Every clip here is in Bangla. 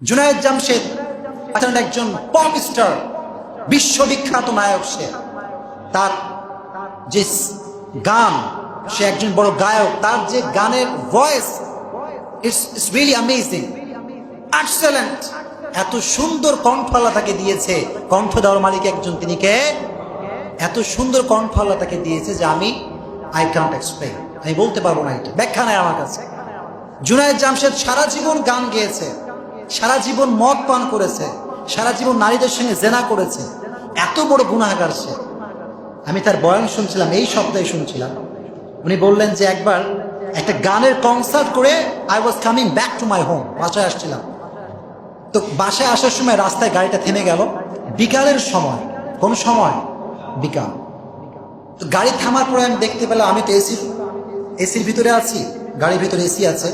জুনায়েদ জামশেদ একজন পপ স্টার, বিশ্ববিখ্যাত নায়ক। সে তার যে গান, সে একজন বড় গায়ক। তার যে গানের voice, it's really amazing, excellent. এত সুন্দর কণ্ঠ আল্লাহ তাকে দিয়েছে। কণ্ঠ দেওয়ার মালিক একজন, তিনি কে? এত সুন্দর কণ্ঠ আল্লাহ তাকে দিয়েছে যে আই কান্ট এক্সপ্লেইন, আমি বলতে পারবো না, এটা ব্যাখ্যা নাই আমার কাছে। জুনায়েদ জামশেদ সারা জীবন গান গেয়েছে, সারা জীবন মদ পান করেছে, সারা জীবন নারীদের সঙ্গে জেনা করেছে। এত বড় গুনাহগার সে। আমি তার বয়ান শুনছিলাম, এই সপ্তাহে শুনছিলাম। উনি বললেন যে একবার একটা গানের কনসার্ট করে I was coming back to my home, বাসায় আসছিলাম। তো বাসায় আসার সময় রাস্তায় গাড়িটা থেমে গেল, বিকালের সময়। কোন সময়? বিকাল। তো গাড়ি থামার পরে আমি দেখতে পেলাম, আমি তো এসির ভিতরে আছি, গাড়ির ভিতরে এসি আছে।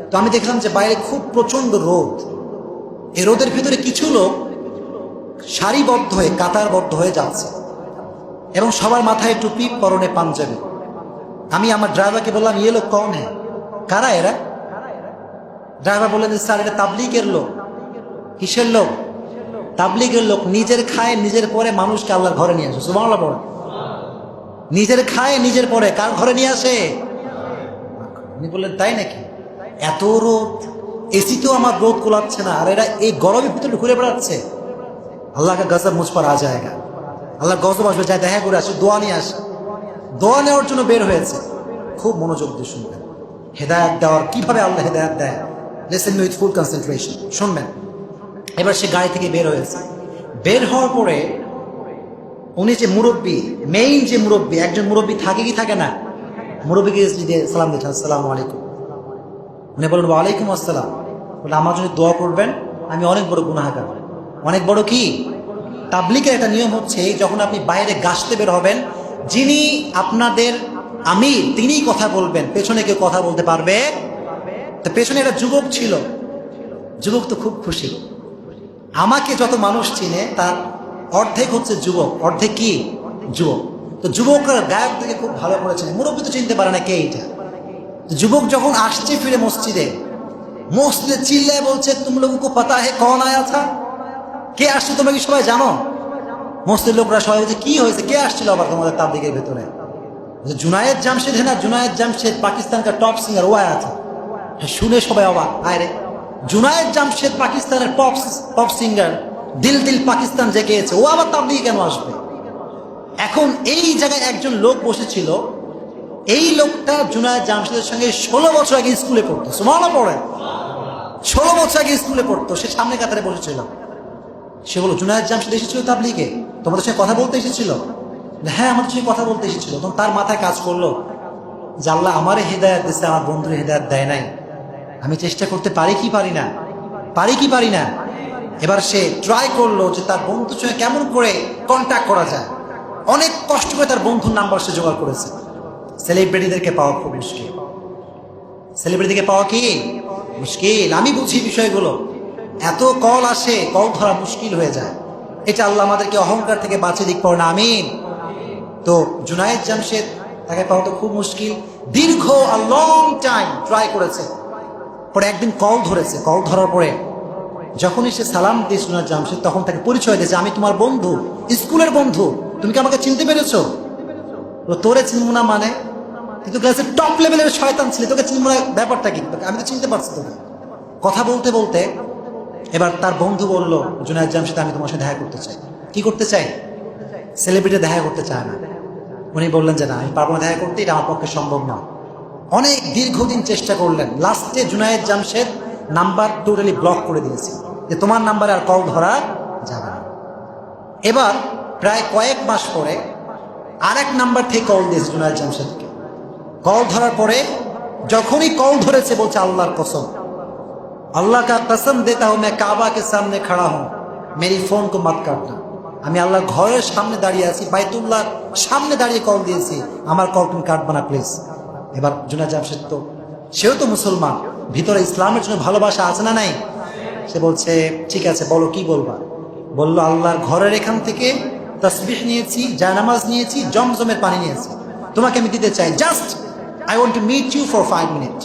তো আমি দেখলাম যে বাইরে খুব প্রচন্ড রোদ। এই রোদের ভিতরে কিছু লোক সারিবদ্ধ হয়ে, কাতারবদ্ধ হয়ে যাচ্ছে এবং সবার মাথায় টুপি, পরনে পাঞ্জাবি। আমি আমার ড্রাইভারকে বললাম, ইয়ে লোক কौन है, কারা এরা? ড্রাইভার বললেন, স্যার এটা তাবলীগের লোক। কিসের লোক? তাবলীগের লোক। নিজের খায়, নিজের পরে মানুষকে আল্লাহর ঘরে নিয়ে আসে। সুবহানাল্লাহ পড়ে। নিজের খায়, নিজের পরে কার ঘরে নিয়ে আসে? উনি বললেন, তাই নাকি? এত রোদ, এসি তো আমার রোদ কোলাচ্ছে না, আর এরা এই গরমের ভিতরে ঘুরে বেড়াচ্ছে। আল্লাহকে গজব মুঝ পর আ যায়গা, আল্লাহ গজব আসবে, যায় দেখা করে আসে, দোয়া নিয়ে আসে। দোয়া নেওয়ার জন্য বের হয়েছে। খুব মনোযোগ দিয়ে শুনবেন, হেদায়েত দেওয়ার কিভাবে আল্লাহ হেদায়েত দেয়। Listen me with full concentration, শুনবেন। এবার সে গাড়ি থেকে বের হয়েছে। বের হওয়ার পরে উনি যে মুরব্বী, মেইন যে মুরব্বী, একজন মুরব্বী থাকে কি থাকে না? মুরব্বীকে দিয়ে সালাম দিচ্ছেন, আসসালামু আলাইকুম। উনি বললেন, ওয়ালাইকুম আসসালাম। বলে, আমার জন্য দোয়া করবেন, আমি অনেক বড় গুনাহগার। অনেক বড় কি? তাবলীগের একটা নিয়ম হচ্ছে, যখন আপনি বাইরে গাছতে বের হবেন, যিনি আপনাদের আমির তিনিই কথা বলবেন, পেছনে কেউ কথা বলতে পারবে? তো পেছনে একটা যুবক ছিল। যুবক তো খুব খুশি। আমাকে যত মানুষ চিনে তার অর্ধেক হচ্ছে যুবক, অর্ধেক কি? যুবক। তো যুবকরা গায়ক থেকে খুব ভালো করেছেন, মুরব্বী তো চিনতে পারে না কে এইটা। যুবক যখন আসছে ফিরে মসজিদে চিল্লায় বলছে, তুমি লোগোं को पता है कौन आया था? কে আসছে তোমরা কি সবাই জানো? মসজিদের লোকরা সবাই বলছে, কি হয়েছে, কে আসছিল আবার তোমাদের তাবলীগের ভেতরে? जुनायद জামশেদ है ना, जुनायद জামশেদ पाकिस्तान का टॉप सिंगर, वो आया था। শুনে সবাই অবাক, আয় রে, जुनायद জামশেদ পাকিস্তানের পপ সিঙ্গার, দিল দিল পাকিস্তান যে গেয়েছে, ও আবার তাবলীগে কেন আসবে? এখন এই জায়গায় একজন লোক বসেছিল, এই লোকটা জুনায়েদ জামশেদের সঙ্গে 16 বছর আগে স্কুলে পড়তো। সুবহানাল্লাহ পড়ে। 16 বছর আগে স্কুলে পড়তো। সে সামনে কাতারে বসেছিল। সে বলল, জুনায়েদ জামশেদ এসেছিল তাবলীগে, তোমাদের সঙ্গে কথা বলতে এসেছিল? হ্যাঁ, আমাদের সঙ্গে কথা বলতে এসেছিল। তখন তার মাথায় কাজ করলো যে আল্লাহ আমারে হেদায়েত দিচ্ছে, আমার বন্ধুর হেদায়েত দেয় নাই। আমি চেষ্টা করতে পারি কি পারি না? পারি কি পারি না? এবার সে ট্রাই করলো যে তার বন্ধুর সঙ্গে কেমন করে কন্ট্যাক্ট করা যায়। অনেক কষ্ট করে তার বন্ধুর নাম্বার সে জোগাড় করেছে। সেলিব্রিটিদেরকে পাওয়া খুব মুশকিল। সেলিব্রিটিকে পাওয়া কি মুশকিল। আমি বুঝি বিষয়গুলো। এত কল আসে, কল ধরা মুশকিল হয়ে যায়। এটা আল্লাহ আমাদেরকে অহংকার থেকে বাঁচিয়ে দিক পড়ে না, আমিন। তো জুনায়েদ জামশেদ, তাকে পাওয়া তো খুব মুশকিল। দীর্ঘ লং টাইম ট্রাই করেছে। পরে একদিন কল ধরেছে। কল ধরার পরে যখনই সে সালাম দিয়েছে জুনায়েদ জামশেদ, তখন তাকে পরিচয় দিয়েছে, আমি তোমার বন্ধু, স্কুলের বন্ধু, তুমি কি আমাকে চিনতে পেরেছো? তোরে চিনবো না মানে? তুই তো ক্লাসের টপ লেভেলের শয়তান ছিলি, তোকে চিনবো না ব্যাপারটা কি? আমি তো চিনতে পারছি তোকে। কথা বলতে বলতে এবার তার বন্ধু বলল, জুনায়েদ জামশেদ, আমি তোমার সাথে দেখা করতে চাই। কি করতে চাই? সেলিব্রিটি দেখা করতে চায় না। উনি বললেন যে না, আমি পারবো না দেখা করতে, এটা আমার পক্ষে সম্ভব না। অনেক দীর্ঘদিন চেষ্টা করলেন। লাস্টে Junaid Jamshed number totally block করে দিয়েছে, যে তোমার নাম্বারে আর কল ধরা যাবে না। এবার প্রায় কয়েক মাস পরে আরেক নাম্বার থেকে কল দিয়েছে জুনায়েদ জামশেদকে। কল ধরার পরে যখনই কল ধরেছে, বলছে, আল্লাহর কসম, अल्लाह का कसम देता हूं, मैं काबा के सामने खड़ा हूं, मेरी फोन को मत काटना। আমি আল্লাহর ঘরের সামনে দাঁড়িয়ে আছি, বাইতুল্লাহর সামনে দাঁড়িয়ে কল দিয়েছি, আমার কল তুমি কাটবা না প্লিজ। এবার জুনায়েদ জামশেদ তো, সেও তো মুসলমান, ভিতরে ইসলামের জন্য ভালোবাসা আছে না নাই? সে বলছে, ঠিক আছে বলো, কি বলবা? বললো, আল্লাহর ঘরের এখান থেকে তাসবিহ নিয়েছি, জায়নামাজ নিয়েছি, জমজমের পানি নিয়েছি, তোমাকে আমি দিতে চাই। Just I want to meet you for 5 minute.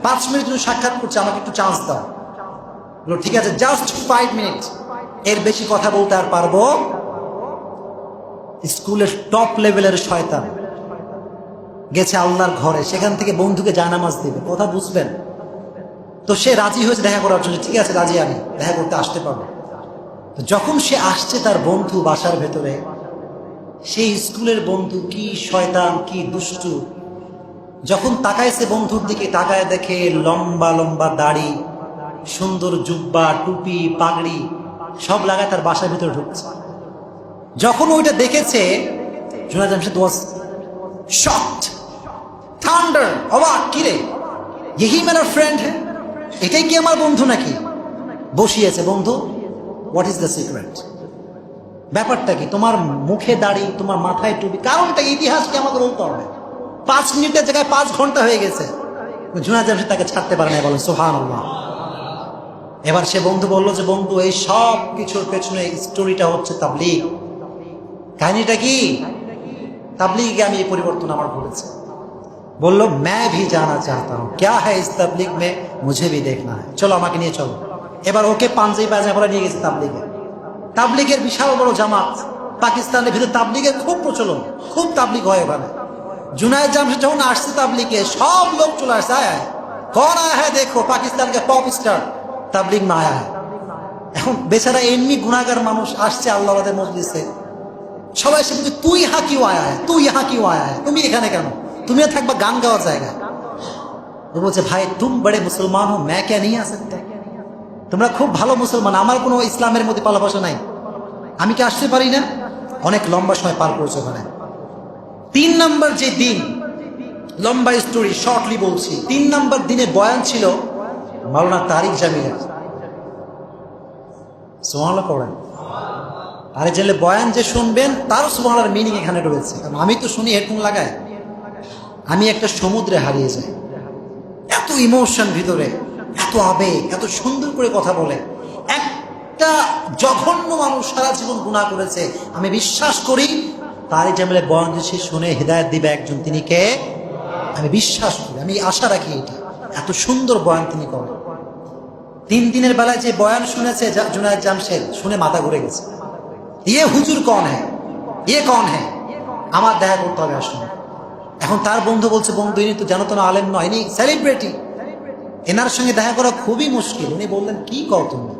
5 minute জন্য সাক্ষাৎ করছে, আমাকে একটু চান্স দাও। বলল ঠিক আছে, জাস্ট 5 মিনিট, এর বেশি কথা বলতে আর পারবো? স্কুলের টপ লেভেলের শয়তান গেছে আল্লাহর ঘরে, সেখান থেকে বন্ধুকে জায়নামাজ দিবে, কথা বুঝবেন? তো সে রাজি হয়েছে দেখা করার জন্য, ঠিক আছে রাজি, আমি দেখা করতে আসতে পারবো। তো যখন সে আসছে তার বন্ধু বাসার ভেতরে, সেই স্কুলের বন্ধু কি শয়তান, কি দুষ্টু, যখন তাকাইছে বন্ধুর দিকে, তাকায় দেখে লম্বা লম্বা দাড়ি, সুন্দর জুব্বা, টুপি, পাগড়ি সব লাগায় তার বাসার ভিতরে ঢুকছে। যখন ওইটা দেখেছে, Junaid Jamshed was shocked, thunder, অবাক, কিরে यही मेरा फ्रेंड है, এটাই কি আমার বন্ধু নাকি? বসিয়েছে, বন্ধু হোয়াট ইজ দ্য সিক্রেট, ব্যাপারটা কি? তোমার মুখে দাড়ি, তোমার মাথায় টুপি, কারণটা ইতিহাস কি আমাকে বলতে হবে? 5 মিনিটের জায়গায় 5 ঘন্টা হয়ে গেছে। জুনায়েদ জামশেদ তাকে ছাড়তে পারে না, বলেন সুবহানাল্লাহ। এবার সে বন্ধু বলল যে বন্ধু, এই সব কিছুর পেছনে স্টোরিটা হচ্ছে তাবলীগ। কাহিনীটা কি? তাবলীগে আমি এই পরিবর্তন আমার ঘটেছে। বলল मैं भी जाना चाहता हूँ, क्या है इस तबलीग में, मुझे भी देखना है, চলো আমাকে নিয়ে চলো। এবার ওকে পাঞ্জাবি পায়জামা পরে নিয়ে গেছে তাবলীগে। তাবলীগের বিশাল বড় জামাত, পাকিস্তানের ভিতরে তাবলীগের খুব প্রচলন, খুব তাবলীগ হয় ওখানে। জুনায়েদ জামশেদ যখন আসছে তাবলীগে, সব লোক চলে আসছে, আয় আয় कौन आया है देखो, पाकिस्तान के पॉप स्टार তাবলীগ में आया है। এখন বেচারা এমনি গুনাহগার মানুষ আসছে আল্লাহর মজলিসে, সবাই এসে বলছে তুই ইহা কিউ আয়া है, তুই ইহা কিউ আয়া है, তুমি এখানে কেন, তুমিও থাকবা গান গাওয়ার জায়গায়। ও বলছে ভাই তুম বড়ে মুসলমান হো, मैं क्या नहीं आ सकता, তোমরা খুব ভালো মুসলমান, আমার কোনো ইসলামের মধ্যে পালাপাশা নাই, আমি কি আসতে পারি না? অনেক লম্বা সময় পার করেছে ওখানে। 3 নম্বর যে দিন, লম্বা স্টোরি শর্টলি বলছি, 3 নম্বর দিনে বয়ান ছিল মাওলানা তারিক জামিলের। সুবহানাল্লাহ পড়েন। আরে জেলে বয়ান যে শুনবেন তার সুবহানাল্লাহর মিনিং এখানে রয়েছে। কারণ আমি তো শুনি হেডফোন লাগায়, আমি একটা সমুদ্রে হারিয়ে যাই, এত ইমোশন ভিতরে, এত আবেগ, এত সুন্দর করে কথা বলে। একটা জঘন্য মানুষ সারা জীবন গুনাহ করেছে, আমি বিশ্বাস করি তারিক জামিলের বয়ান যে শুনে হিদায়াত দিবে একজন, তিনি কে? আমি বিশ্বাস করি, আমি আশা রাখি এটা, এত সুন্দর বয়ান তিনি করেন। 3 দিনের বেলায় যে বয়ান শুনেছে জুনায়েদ জামশেদ, শুনে মাথা ঘুরে গেছে। ইয়ে হুজুর কন হ্যাঁ, ইয়ে কন হ্যাঁ, আমার দেখা করতে হবে আসুন। এখন তার বন্ধু বলছে বন্ধু ইনি তো জানো তো না, আলেম নয়, ইনি সেলিব্রিটি, এনার সঙ্গে দেখা করা খুবই মুশকিল। উনি বললেন কি কও তুমি,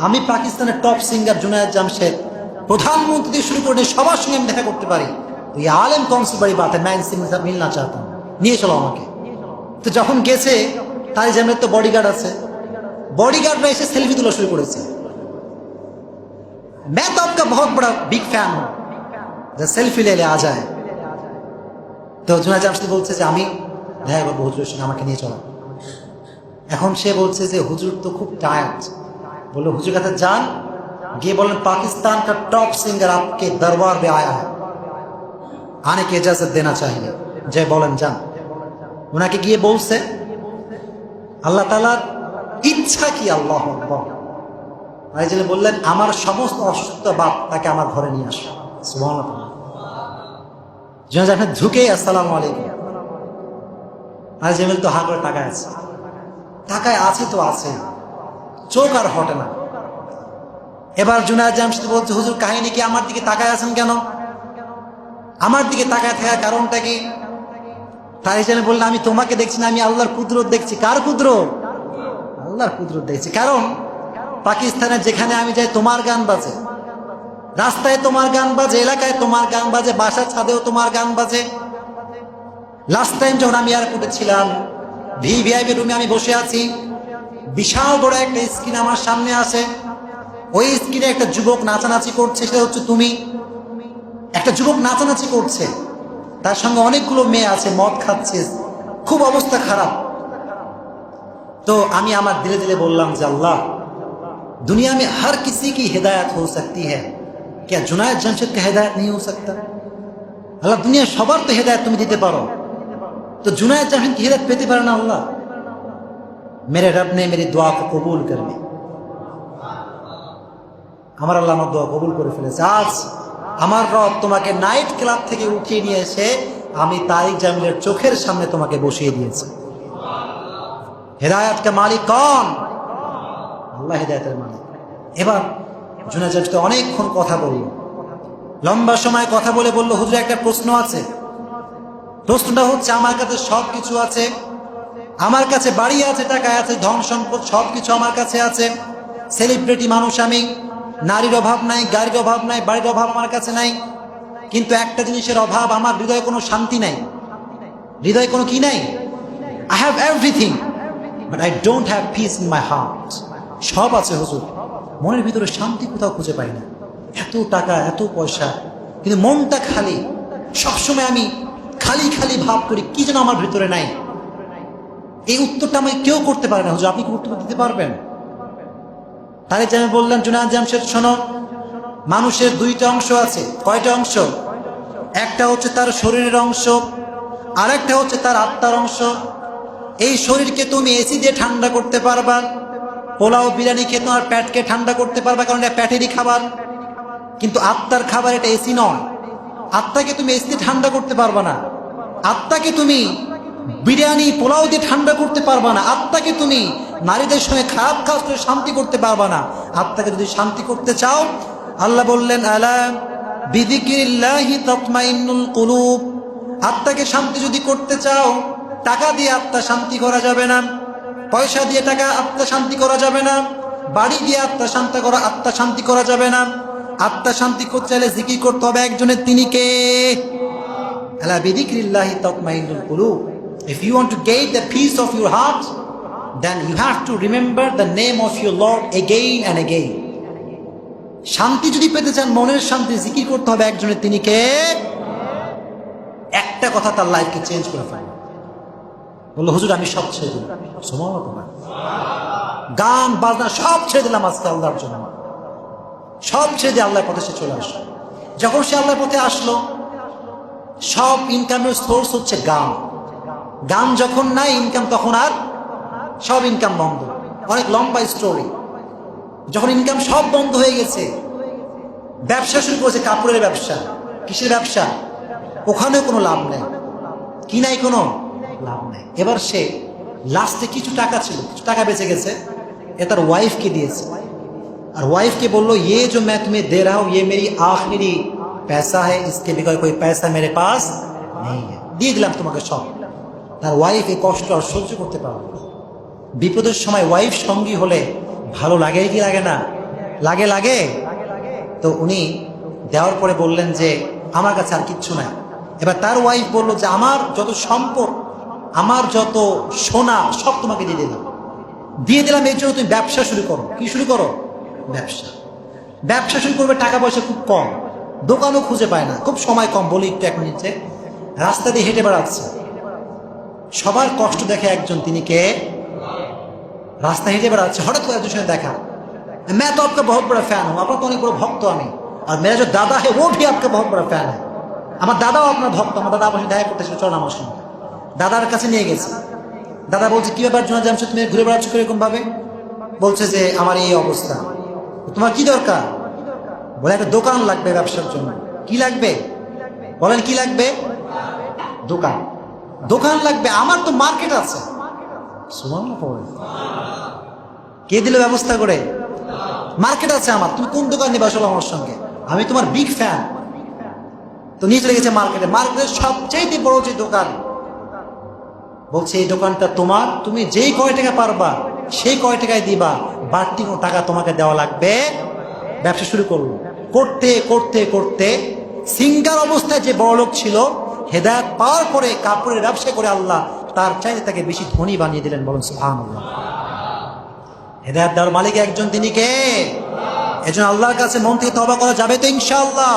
আমি পাকিস্তানের টপ সিঙ্গার জুনায়েদ জামশেদ, প্রধানমন্ত্রী থেকে শুরু করে সবার সঙ্গে আমি দেখা করতে পারি, তো এই আলেম কौन सी बड़ी बात है, मैं इनसे मिलना चाहता हूं, নিয়ে চলো আমাকে। তো যখন গেছে, তারিক জামিলের তো বডিগার্ড আছে, বডিগার্ডরা এসে সেলফি তোলা শুরু করেছে। मैं तो आपका बहुत बड़ा बिग फैन हूं, जो सेल्फी ले ले आ जाए। তো জুনায়েদ জামশেদ বলছে যে আমি দেখা করবো হুজুরের সঙ্গে, আমাকে নিয়ে চলো। এখন সে বলছে যে হুজুর তো খুব টায়ার্ড, বললো হুজুর কাছে যান, গিয়ে বলেন पाकिस्तान का टॉप सिंगर आपके दरबार में आया है, आने की इजाजत देना चाहिए, যে বলেন যান। ওনাকে গিয়ে বলছে, আল্লাহ তাআলার ইচ্ছা কি, আল্লাহু আকবার। ভাই যিনি বললেন আমার সমস্ত অসুস্থ বাপ তাকে আমার ঘরে নিয়ে আসো, সুবহানাল্লাহ। জুনায়েদ জামশেদ ঝুঁকে আসসালামু আলাইকুম। তারিক জামিল তো হা করে তাকায় আছে, তাকায় আছে তো আছে, চোখ আর হটে না। এবার জুনায়েদ জামশেদ বলছে হুজুর কাহিনী কি, আমার দিকে তাকায় আছেন কেন, আমার দিকে তাকায় থাকার কারণটা কি? তারিক জামিল বললেন আমি তোমাকে দেখছি না, আমি আল্লাহর কুদরত দেখছি। কার কুদরত? আল্লাহর কুদরত দেখছি। কারণ পাকিস্তানে যেখানে আমি যাই তোমার গান বাজে, রাস্তায় তোমার গান বাজে, এলাকায় তোমার গান বাজে, বাসার ছাদেও তোমার গান বাজে। লাস্ট টাইম যখন আমি এয়ারপোর্টে ছিলাম, ভিভিআইপি রুমে আমি বসে আছি, বিশাল বড় একটা স্ক্রিন আমার সামনে আসে, ওই স্ক্রিনে একটা যুবক নাচানাচি করছে, সেটা হচ্ছে তুমি। একটা যুবক নাচানাচি করছে, তার সঙ্গে অনেকগুলো মেয়ে আছে, মদ খাচ্ছে, খুব অবস্থা খারাপ। তো আমি আমার দিলে দিলে বললাম যে আল্লাহ, दुनिया में हर किसी की हिदायत हो सकती है, क्या जुनायद जमशेद का हिदायत नहीं हो सकता? अल्लाह दुनिया सबार तो हिदायत तुम दीते पारो, तो जुनायद जमशेद की हिदायत पेते पारो ना अल्लाह। मेरे रब ने मेरी दुआ को कबूल कर ली, আমার আল্লাহ আমার দোয়া কবুল করে ফেলেছে। আজ আমার রব তোমাকে নাইট ক্লাব থেকে উঠিয়ে নিয়ে এসে আমি তারিক জামিলের চোখের সামনে তোমাকে বসিয়ে দিয়েছি। हिदायत का मालिक कौन? আল্লাহ হেদায়েতের মালিক। এবার জুনায়েদ জামশেদ অনেকক্ষণ কথা বলল, লম্বা সময় কথা বলে বলল, হুজুর একটা প্রশ্ন আছে। প্রশ্নটা হচ্ছে, আমার কাছে সব কিছু আছে, আমার কাছে বাড়ি আছে, টাকা আছে, ধন সম্পদ সব কিছু আমার কাছে আছে, সেলিব্রিটি মানুষ আমি, নারীর অভাব নাই, গাড়ির অভাব নাই, বাড়ির অভাব আমার কাছে নাই, কিন্তু একটা জিনিসের অভাব, আমার হৃদয়ে কোনো শান্তি নাই। হৃদয়ে কোনো কি নাই? I have everything but I don't have peace in my heart. সব আছে হুজুর, মনের ভিতরে শান্তি কোথাও খুঁজে পাই না। এত টাকা, এত পয়সা, কিন্তু মনটা খালি। সবসময় আমি খালি খালি ভাব করি, কি যেন আমার ভিতরে নাই। এই উত্তরটা আমাকে কেউ করতে পারে না। হুজুর, আপনি কি উত্তর দিতে পারবেন? তাহলে আমি বললাম, জুনায়েদ জামশেদ শোনো, মানুষের দুইটা অংশ আছে। কয়টা অংশ? একটা হচ্ছে তার শরীরের অংশ, আর একটা হচ্ছে তার আত্মার অংশ। এই শরীরকে তুমি এসি দিয়ে ঠান্ডা করতে পারবা, পোলাও বিরিয়ানি খেয়ে তোমার পেটকে ঠান্ডা করতে পারবা, কারণ এটা পেটেরই খাবার। কিন্তু আত্মার খাবার এটা এসি নয়। আত্মাকে তুমি এসি দিয়ে ঠান্ডা করতে পারবা না, আত্মাকে তুমি বিরিয়ানি পোলাও দিয়ে ঠান্ডা করতে পারবা না, আত্মাকে তুমি নারীদের সঙ্গে খারাপ কাজ করে শান্তি করতে পারবা না। আত্মাকে যদি শান্তি করতে চাও, আল্লাহ বললেন, আলা বিযিকরিল্লাহি তাতমাইন্নুল কুলুব। আত্মাকে শান্তি যদি করতে চাও, টাকা দিয়ে আত্মা শান্তি করা যাবে না, পয়সা দিয়ে টাকা আত্মা শান্তি করা যাবে না, বাড়ি দিয়ে আত্মা শান্তি করা যাবে না। আত্মা শান্তি করতে চাইলে জিকির করতে হবে একজনের, তিনি কে? আলা বিযিকরিল্লাহি তাতমাইন্নুল কুলুব। If you want to gain the peace of your heart, then you have to remember the name of your Lord again and again. শান্তি যদি পেতে চান, মনের শান্তি, জিকির করতে হবে একজনের, তিনি কে? একটা কথা তার লাইফকে চেঞ্জ করে ফেলে। বললো, হুজুর আমি সব ছেড়ে দিলাম, সুবহানাল্লাহ, গান বাজনা সব ছেড়ে দিলাম আজকে আল্লাহর জন্য, সব ছেড়ে দিয়ে আল্লাহর পথে সে চলে আসলো। যখন সে আল্লাহর পথে আসলো, সব ইনকামের সোর্স হচ্ছে গান। গান যখন নাই ইনকাম, তখন আর সব ইনকাম বন্ধ। অনেক লম্বা স্টোরি। যখন ইনকাম সব বন্ধ হয়ে গেছে, ব্যবসা শুরু করেছে, কাপড়ের ব্যবসা। কিসের ব্যবসা? ওখানেও কোনো লাভ নেই, কি নাই, কোনো লাভ নেই। এবার সে লাস্টে কিছু টাকা ছিল, কিছু টাকা বেঁচে গেছে, এ তার ওয়াইফকে দিয়েছে। আর ওয়াইফকে বললো, ये जो मैं तुम्हें दे रहा हूं ये मेरी आखिरी पैसा है, इसके बगैर कोई पैसा मेरे पास नहीं है, দিয়ে দিলাম তোমাকে সব। তার ওয়াইফ এই কষ্ট আর সহ্য করতে পারবে না। বিপদের সময় ওয়াইফ সঙ্গী হলে ভালো লাগে কি লাগে না? লাগে, লাগে। তো উনি দেওয়ার পরে বললেন যে, আমার কাছে আর কিচ্ছু নাই। এবার তার ওয়াইফ বলল যে, আমার যত সম্পদ, আমার যত সোনা সব তোমাকে দিয়ে দিলাম, এর জন্য তুমি ব্যবসা শুরু করো। কি শুরু করো? ব্যবসা। ব্যবসা শুরু করবে, টাকা পয়সা খুব কম, দোকানও খুঁজে পায় না, খুব সময় কম। বলি একটু, এক মিনিটে রাস্তা দিয়ে হেঁটে বেড়াচ্ছে, সবার কষ্ট দেখে একজন, তিনি কে? রাস্তা হেঁটে বেড়াচ্ছে, হঠাৎ করে একজনের সঙ্গে দেখা, मैं तो आपका बहुत बड़ा फैन हूँ, আপনার তো অনেক বড় ভক্ত আমি, আর मेरा जो दादा है वो भी आपका बहुत बड़ा फैन है। আমার দাদাও আপনার ভক্ত, আমার দাদা আপনার দেখা করতে এসেছিল, চলো আমার সঙ্গে। দাদার কাছে নিয়ে গেছে। দাদা বলছে, কি ব্যাপার জুনায়েদ জামশেদ, তুমি ঘুরে বেড়াচ্ছ এরকম ভাবে? বলছে যে, আমার এই অবস্থা। তোমার কি দরকার? বলে, একটা দোকান লাগবে ব্যবসার জন্য। কি লাগবে? বলেন, কি লাগবে? দোকান। দোকান লাগবে, আমার তো মার্কেট আছে। কে দিল ব্যবস্থা করে? মার্কেট আছে আমার, তুমি কোন দোকান নিবা চলো আমার সঙ্গে, আমি তোমার বিগ ফ্যান। তো নিয়ে চলে গেছে মার্কেটে। মার্কেটের সবচেয়ে বড় যে দোকান, বলছে এই দোকানটা তোমার, তুমি যেই কয় টাকা পারবা সেই কয় টাকায় দিবা, বাড়তি কোনো টাকা তোমাকে দেওয়া লাগবে। ব্যবসা শুরু করলো। করতে করতে করতে সিঙ্গার অবস্থায় যে বড় লোক ছিল, হেদায়েত পাওয়ার পরে কাপড়ের ব্যবসা করে আল্লাহ তার চাইতে তাকে বেশি ধনী বানিয়ে দিলেন। বলুন সুবহানাল্লাহ। হেদায়েত দেওয়ার মালিক একজন, তিনি কে? এজন্য আল্লাহর কাছে মন থেকে তওবা করা যাবে তো ইনশাআল্লাহ।